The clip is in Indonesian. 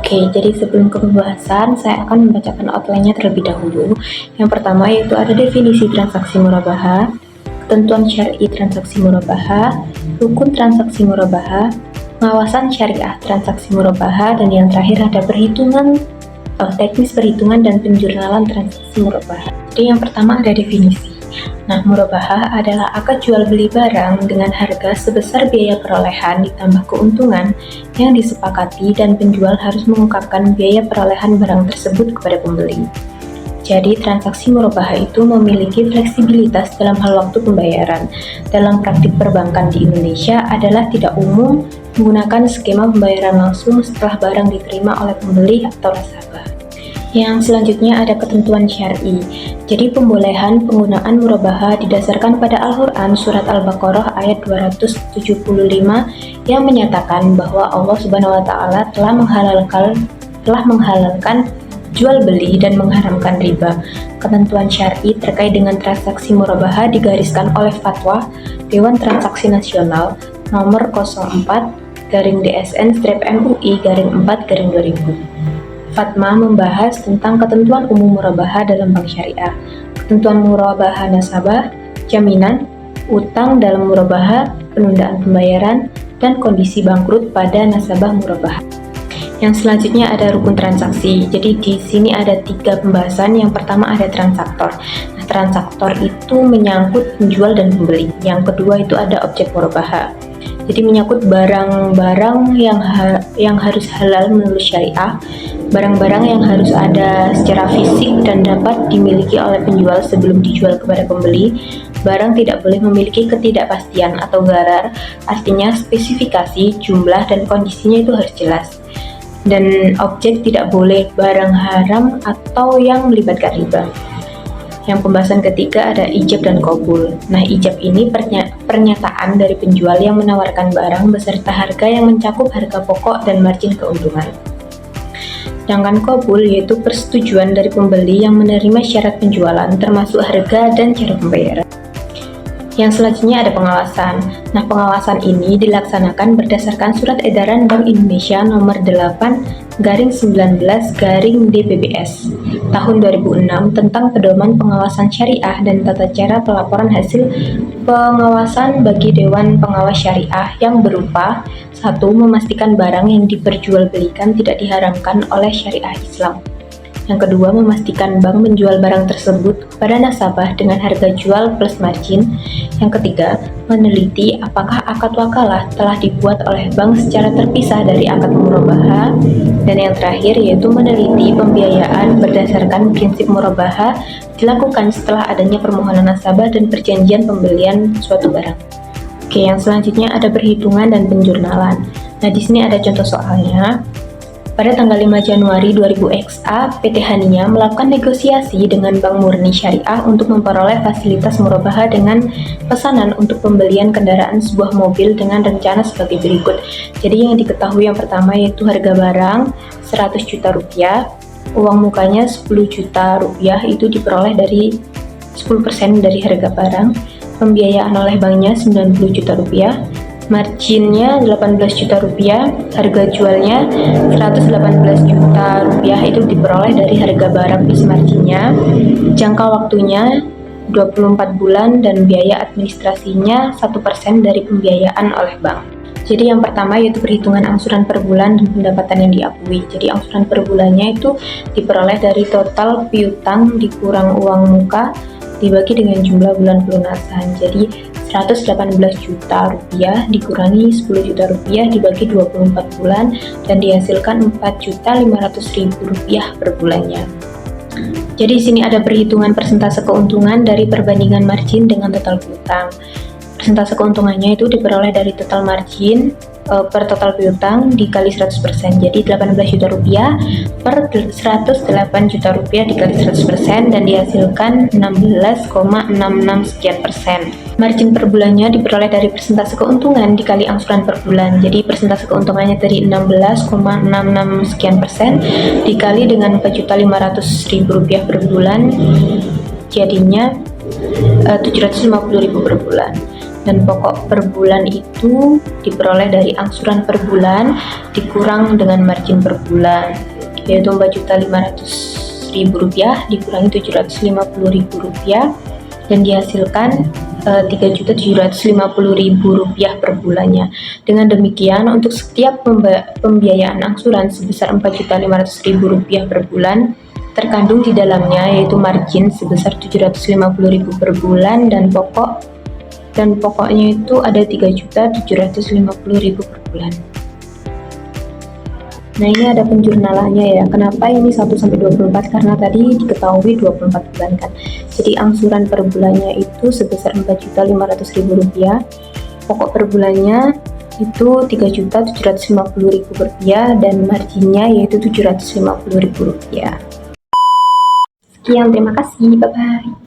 Oke, jadi sebelum ke pembahasan, saya akan membacakan outline-nya terlebih dahulu. Yang pertama yaitu ada definisi transaksi murabahah, ketentuan syar'i transaksi murabahah, rukun transaksi murabahah, pengawasan syariah transaksi murabahah, dan yang terakhir ada teknis perhitungan dan penjurnalan transaksi murabahah. Jadi yang pertama ada definisi. Nah, murabahah adalah akad jual beli barang dengan harga sebesar biaya perolehan ditambah keuntungan yang disepakati dan penjual harus mengungkapkan biaya perolehan barang tersebut kepada pembeli. Jadi, transaksi murabahah itu memiliki fleksibilitas dalam hal waktu pembayaran. Dalam praktik perbankan di Indonesia adalah tidak umum menggunakan skema pembayaran langsung setelah barang diterima oleh pembeli atau nasabah. Yang selanjutnya ada ketentuan syar'i. Jadi pembolehan penggunaan murabahah didasarkan pada Al-Quran Surat Al-Baqarah ayat 275 yang menyatakan bahwa Allah Subhanahu wa Ta'ala telah menghalalkan jual beli dan mengharamkan riba. Ketentuan syar'i terkait dengan transaksi murabahah digariskan oleh Fatwa Dewan Transaksi Nasional nomor 04-DSN-MUI-4-2000. Fatma membahas tentang ketentuan umum murabahah dalam bank syariah, ketentuan murabahah nasabah, jaminan, utang dalam murabahah, penundaan pembayaran, dan kondisi bangkrut pada nasabah murabahah. Yang selanjutnya ada rukun transaksi. Jadi di sini ada 3 pembahasan. Yang pertama ada transaktor. Nah, transaktor itu menyangkut penjual dan pembeli. Yang kedua itu ada objek murabahah. Jadi menyangkut barang-barang yang harus halal menurut syariah, barang-barang yang harus ada secara fisik dan dapat dimiliki oleh penjual sebelum dijual kepada pembeli. Barang tidak boleh memiliki ketidakpastian atau gharar, artinya spesifikasi, jumlah, dan kondisinya itu harus jelas. Dan objek tidak boleh barang haram atau yang melibatkan riba. Yang pembahasan ketiga ada ijab dan qabul. Nah, ijab ini pernyataan dari penjual yang menawarkan barang beserta harga yang mencakup harga pokok dan margin keuntungan. Sedangkan qabul yaitu persetujuan dari pembeli yang menerima syarat penjualan termasuk harga dan cara pembayaran. Yang selanjutnya ada pengawasan. Nah, pengawasan ini dilaksanakan berdasarkan Surat Edaran Bank Indonesia nomor 8/19/DPBS tahun 2006 tentang pedoman pengawasan syariah dan tata cara pelaporan hasil pengawasan bagi Dewan Pengawas Syariah yang berupa 1. Memastikan barang yang diperjualbelikan tidak diharamkan oleh syariah Islam. Yang kedua, memastikan bank menjual barang tersebut kepada nasabah dengan harga jual plus margin. Yang ketiga, meneliti apakah akad wakalah telah dibuat oleh bank secara terpisah dari akad murabahah. Dan yang terakhir yaitu meneliti pembiayaan berdasarkan prinsip murabahah dilakukan setelah adanya permohonan nasabah dan perjanjian pembelian suatu barang. Oke, yang selanjutnya ada perhitungan dan penjurnalan. Nah, di sini ada contoh soalnya. Pada tanggal 5 Januari 2000 XA, PT Hania melakukan negosiasi dengan Bank Murni Syariah untuk memperoleh fasilitas murabahah dengan pesanan untuk pembelian kendaraan sebuah mobil dengan rencana sebagai berikut. Jadi yang diketahui yang pertama yaitu harga barang 100 juta rupiah, uang mukanya 10 juta rupiah itu diperoleh dari 10% dari harga barang, pembiayaan oleh banknya 90 juta rupiah, marginnya 18 juta rupiah, harga jualnya 118 juta rupiah itu diperoleh dari harga barang plus marginnya, jangka waktunya 24 bulan dan biaya administrasinya 1% dari pembiayaan oleh bank. Jadi yang pertama yaitu perhitungan angsuran per bulan dan pendapatan yang diakui. Jadi angsuran per bulannya itu diperoleh dari total piutang dikurang uang muka dibagi dengan jumlah bulan pelunasan. Jadi 118 juta rupiah dikurangi 10 juta rupiah dibagi 24 bulan dan dihasilkan 4.500.000 rupiah per bulannya. Jadi di sini ada perhitungan persentase keuntungan dari perbandingan margin dengan total piutang. Persentase keuntungannya itu diperoleh dari total margin per total piutang dikali 100%. Jadi 18 juta rupiah per 108 juta rupiah dikali 100% dan dihasilkan 16,66 sekian persen. Margin per bulannya diperoleh dari persentase keuntungan dikali angsuran per bulan. Jadi persentase keuntungannya dari 16,66 sekian persen dikali dengan 4.500.000 rupiah per bulan jadinya 750.000 per bulan. dan pokok per bulan itu diperoleh dari angsuran per bulan dikurang dengan margin per bulan, yaitu Rp4.500.000 dikurangi Rp750.000 dan dihasilkan Rp3.750.000 per bulannya. Dengan demikian, untuk setiap pembiayaan angsuran sebesar Rp4.500.000 per bulan, terkandung di dalamnya yaitu margin sebesar Rp750.000 per bulan dan pokoknya itu ada Rp3.750.000 per bulan. Nah, ini ada penjurnalannya ya. Kenapa ini 1-24? Karena tadi diketahui 24 bulan kan. Jadi angsuran per bulannya itu sebesar Rp4.500.000. Pokok per bulannya itu Rp3.750.000 dan marginnya yaitu Rp750.000. Sekian, terima kasih. Bye-bye.